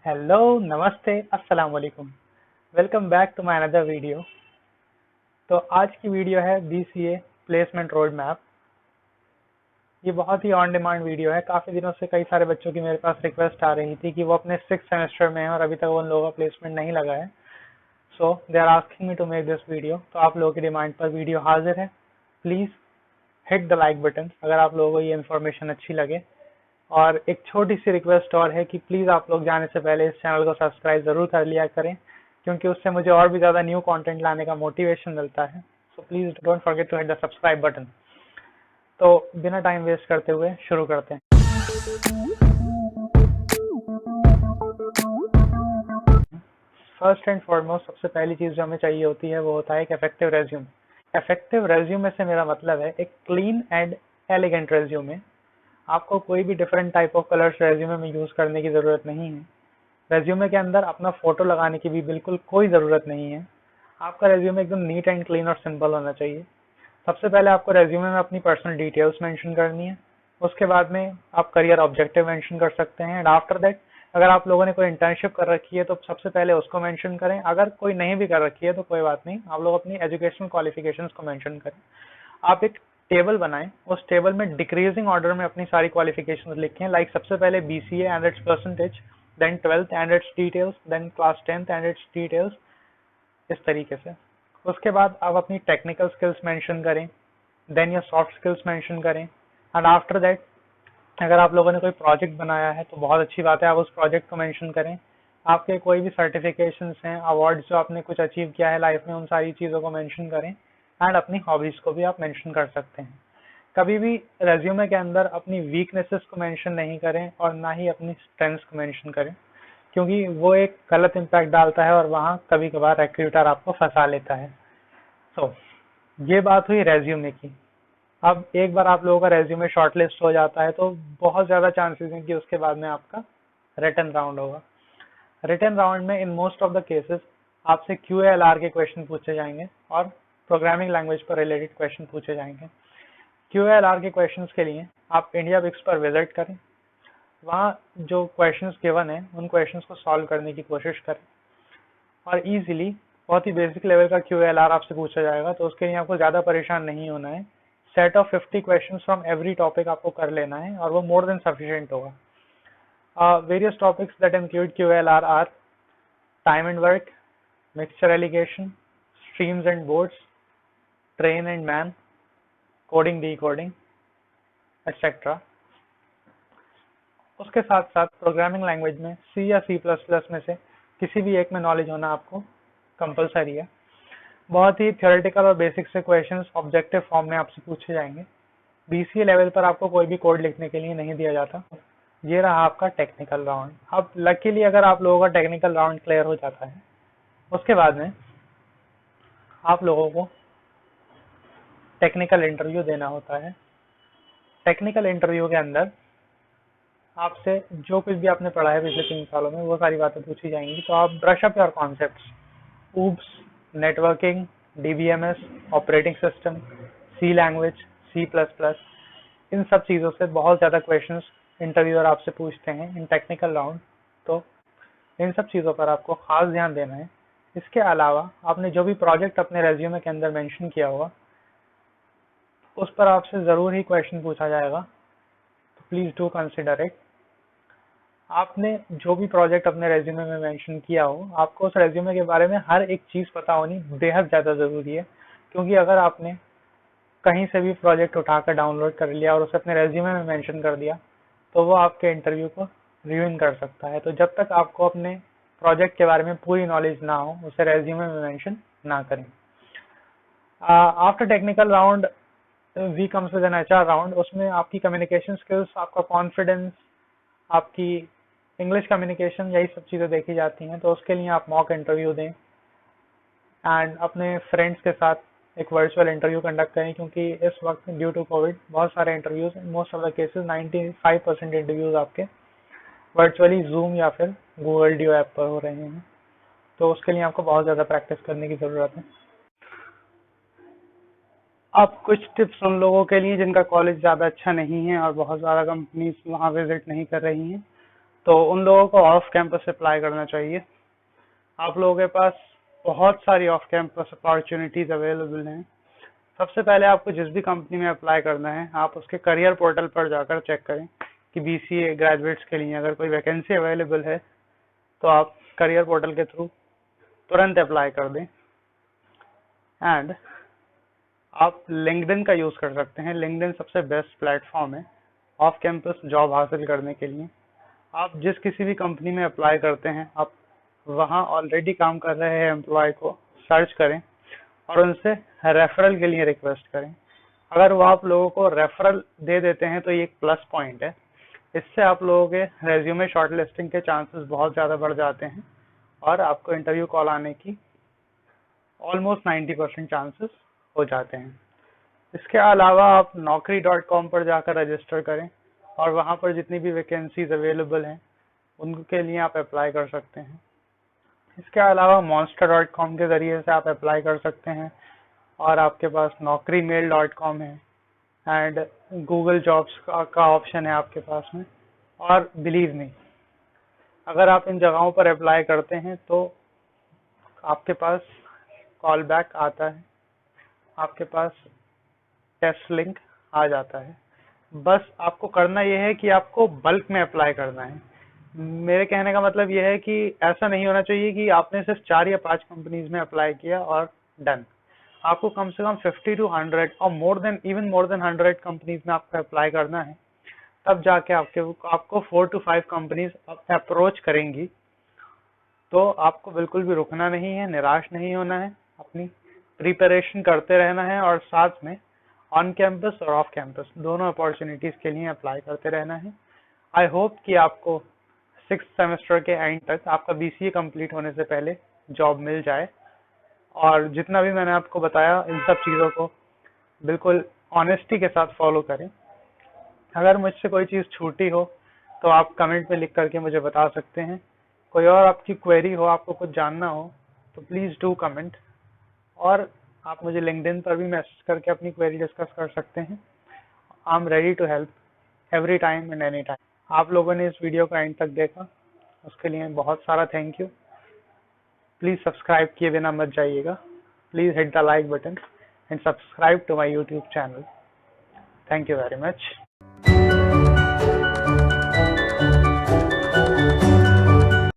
Hello, नमस्ते, अस्सलाम वालेकुम। Welcome back to my another video. तो आज की वीडियो है बीसीए प्लेसमेंट रोड मैप। ये बहुत ही ऑन डिमांड वीडियो है। काफ़ी दिनों से कई सारे बच्चों की मेरे पास रिक्वेस्ट आ रही थी कि वो अपने 6th सेमेस्टर में हैं और अभी तक उन लोगों का प्लेसमेंट नहीं लगा है। So they are asking me to make this video. तो आप लोगों की डिमांड पर वीडियो हाजिर है। Please hit the like button अगर आप लोगों को ये इन्फॉर्मेशन अच्छी लगे। और एक छोटी सी रिक्वेस्ट और है कि प्लीज़ आप लोग जाने से पहले इस चैनल को सब्सक्राइब ज़रूर कर लिया करें, क्योंकि उससे मुझे और भी ज़्यादा न्यू कंटेंट लाने का मोटिवेशन मिलता है। So please don't forget to hit the subscribe button. तो बिना टाइम वेस्ट करते हुए शुरू करते हैं। फर्स्ट एंड फॉरमोस्ट सबसे पहली चीज़ जो हमें चाहिए होती है वो होता है एक इफेक्टिव रेज्यूम। इफेक्टिव रेज्यूमे से मेरा मतलब है एक क्लीन एंड एलिगेंट रेज्यूमे। आपको कोई भी different type of colours resume में यूज़ करने की ज़रूरत नहीं है। रेज्यूमे के अंदर अपना फोटो लगाने की भी बिल्कुल कोई ज़रूरत नहीं है। आपका रेज्यूमे एकदम नीट एंड क्लीन और सिंपल होना चाहिए। सबसे पहले आपको रेज्यूमे में अपनी पर्सनल डिटेल्स मेंशन करनी है। उसके बाद में आप करियर ऑब्जेक्टिव मेंशन कर सकते हैं एंड आफ्टर दैट अगर आप लोगों ने कोई इंटर्नशिप कर रखी है तो सबसे पहले उसको मेंशन करें। अगर कोई नहीं भी कर रखी है तो कोई बात नहीं, आप लोग अपनी एजुकेशनल क्वालिफिकेशंस को मेंशन करें। आप एक टेबल बनाएं, उस टेबल में डिक्रीजिंग ऑर्डर में अपनी सारी क्वालिफिकेशंस लिखें। लाइक सबसे पहले BCA and its percentage, then 12th and its details, then class 10th and its details, इस तरीके से। उसके बाद आप अपनी टेक्निकल स्किल्स मेंशन करें, देन या सॉफ्ट स्किल्स मेंशन करें एंड आफ्टर दैट अगर आप लोगों ने कोई प्रोजेक्ट बनाया है तो बहुत अच्छी बात है, आप उस प्रोजेक्ट को मेंशन करें। आपके कोई भी सर्टिफिकेशंस हैं, अवार्ड्स जो आपने कुछ अचीव किया है लाइफ में, उन सारी चीज़ों को मेंशन करें एंड अपनी हॉबीज़ को भी आप मेंशन कर सकते हैं। कभी भी रेज्यूमे के अंदर अपनी वीकनेसेस को मेंशन नहीं करें और ना ही अपनी स्ट्रेंथ्स को मेंशन करें, क्योंकि वो एक गलत इम्पैक्ट डालता है और वहाँ कभी कभार रिक्रूटर आपको फंसा लेता है। तो ये बात हुई रेज्यूमे की। अब एक बार आप लोगों का रेज्यूमे शॉर्टलिस्ट हो जाता है तो बहुत ज़्यादा चांसेस हैं कि उसके बाद में आपका रिटन राउंड होगा। रिटन राउंड में in most of the cases आपसे QALR के क्वेश्चन पूछे जाएंगे और प्रोग्रामिंग लैंग्वेज पर रिलेटेड क्वेश्चन पूछे जाएंगे। QALR के क्वेश्चंस के लिए आप इंडिया बिक्स पर विजिट करें। वहाँ जो क्वेश्चंस गिवन है उन क्वेश्चंस को सॉल्व करने की कोशिश करें और इजीली बहुत ही बेसिक लेवल का QALR आपसे पूछा जाएगा, तो उसके लिए आपको ज़्यादा परेशान नहीं होना है। Set of 50 questions from every topic आपको कर लेना है और वो मोर देन सफिशिएंट होगा। Various topics that include QALR are time and work, mixture alligation, streams and boats, train and man, coding decoding, etcetera. उसके साथ साथ प्रोग्रामिंग लैंग्वेज में सी या C++ में से किसी भी एक में नॉलेज होना आपको कंपलसरी है। बहुत ही थियोरेटिकल और बेसिक से क्वेश्चंस ऑब्जेक्टिव फॉर्म में आपसे पूछे जाएंगे। बीसीए लेवल पर आपको कोई भी कोड लिखने के लिए नहीं दिया जाता। ये रहा आपका टेक्निकल राउंड। अब लकीली अगर आप लोगों का टेक्निकल राउंड क्लियर हो जाता है, उसके बाद में आप लोगों को टेक्निकल इंटरव्यू देना होता है। टेक्निकल इंटरव्यू के अंदर आपसे जो कुछ भी आपने पढ़ा है पिछले 3 सालों में वो सारी बातें पूछी जाएंगी। तो आप brush up your concepts, OOPS, networking, DBMS, operating system, C language, C++, इन सब चीज़ों से बहुत ज़्यादा क्वेश्चंस इंटरव्यूअर आपसे पूछते हैं इन टेक्निकल राउंड। तो इन सब चीज़ों पर आपको खास ध्यान देना है। इसके अलावा आपने जो भी प्रोजेक्ट अपने रेज्यूमे के अंदर मेंशन किया होगा उस पर आपसे ज़रूर ही क्वेश्चन पूछा जाएगा, तो प्लीज़ डू कंसिडर इट। आपने जो भी प्रोजेक्ट अपने रेज्यूमे में मेंशन किया हो, आपको उस रेज्यूमे के बारे में हर एक चीज़ पता होनी बेहद ज़्यादा ज़रूरी है, क्योंकि अगर आपने कहीं से भी प्रोजेक्ट उठाकर डाउनलोड कर लिया और उसे अपने रेज्यूमे में मेंशन कर दिया तो वो आपके इंटरव्यू को रियूइन कर सकता है। तो जब तक आपको अपने प्रोजेक्ट के बारे में पूरी नॉलेज ना हो उसे रेज्यूमे में मेंशन ना करें। After technical round we comes with an HR round. उसमें आपकी कम्युनिकेशन स्किल्स, आपका कॉन्फिडेंस, आपकी इंग्लिश कम्युनिकेशन, यही सब चीज़ें देखी जाती हैं। तो उसके लिए आप मॉक इंटरव्यू दें एंड अपने फ्रेंड्स के साथ एक वर्चुअल इंटरव्यू कंडक्ट करें, क्योंकि इस वक्त ड्यू टू कोविड बहुत सारे interviews, most of the cases 95% interviews आपके वर्चुअली जूम या फिर गूगल ड्यू ऐप पर हो रहे हैं। तो उसके लिए आपको बहुत ज़्यादा प्रैक्टिस करने की ज़रूरत है। अब कुछ टिप्स उन लोगों के लिए जिनका कॉलेज ज़्यादा अच्छा नहीं है और बहुत ज़्यादा कंपनीज वहाँ विजिट नहीं कर रही हैं। तो उन लोगों को ऑफ कैंपस अप्लाई करना चाहिए। आप लोगों के पास बहुत सारी ऑफ कैंपस अपॉर्चुनिटीज अवेलेबल हैं। सबसे पहले आपको जिस भी कंपनी में अप्लाई करना है, आप उसके करियर पोर्टल पर जाकर चेक करें कि बीसीए ग्रेजुएट्स के लिए अगर कोई वैकेंसी अवेलेबल है तो आप करियर पोर्टल के थ्रू तुरंत अप्लाई कर दें। एंड आप लिंक्डइन का यूज कर सकते हैं। लिंक्डइन सबसे बेस्ट प्लेटफॉर्म है ऑफ कैंपस जॉब हासिल करने के लिए। आप जिस किसी भी कंपनी में अप्लाई करते हैं, आप वहां ऑलरेडी काम कर रहे हैं एम्प्लॉय को सर्च करें और उनसे रेफरल के लिए रिक्वेस्ट करें। अगर वो आप लोगों को रेफरल दे देते हैं तो ये एक प्लस पॉइंट है। इससे आप लोगों के रेज्यूमे शॉर्टलिस्टिंग के चांसेस बहुत ज़्यादा बढ़ जाते हैं और आपको इंटरव्यू कॉल आने की ऑलमोस्ट 90% चांसेस हो जाते हैं। इसके अलावा आप naukri.com पर जाकर रजिस्टर करें और वहाँ पर जितनी भी वैकेंसीज अवेलेबल हैं उनके लिए आप अप्लाई कर सकते हैं। इसके अलावा monster.com के ज़रिए से आप अप्लाई कर सकते हैं और आपके पास naukrimail.com है एंड गूगल जॉब्स का ऑप्शन है आपके पास में। और बिलीव मी, अगर आप इन जगहों पर अप्लाई करते हैं तो आपके पास कॉल बैक आता है, आपके पास टेस्ट लिंक आ जाता है। बस आपको करना यह है कि आपको बल्क में अप्लाई करना है। मेरे कहने का मतलब यह है कि ऐसा नहीं होना चाहिए कि आपने सिर्फ 4 या 5 कंपनीज में अप्लाई किया और डन। आपको कम से कम 50 to 100 और मोर देन 100 कंपनीज में आपको अप्लाई करना है। तब जाके आपको 4 to 5 कंपनीज अप्रोच करेंगी। तो आपको बिल्कुल भी रुकना नहीं है, निराश नहीं होना है, अपनी प्रिपरेशन करते रहना है और साथ में ऑन कैंपस और ऑफ कैंपस दोनों अपॉर्चुनिटीज के लिए अप्लाई करते रहना है। आई होप कि आपको 6th सेमेस्टर के एंड तक आपका बीसीए कंप्लीट होने से पहले जॉब मिल जाए। और जितना भी मैंने आपको बताया इन सब चीज़ों को बिल्कुल ऑनेस्टी के साथ फॉलो करें। अगर मुझसे कोई चीज़ छूटी हो तो आप कमेंट में लिख करके मुझे बता सकते हैं। कोई और आपकी क्वेरी हो, आपको कुछ जानना हो तो प्लीज़ डू कमेंट। और आप मुझे लिंक्डइन पर भी मैसेज करके अपनी क्वेरी डिस्कस कर सकते हैं। I am ready to help every time and any time. आप लोगों ने इस वीडियो का एंड तक देखा, उसके लिए बहुत सारा थैंक यू। प्लीज़ सब्सक्राइब किए बिना मत जाइएगा। Please hit the like button and subscribe to my YouTube channel. Thank you very much.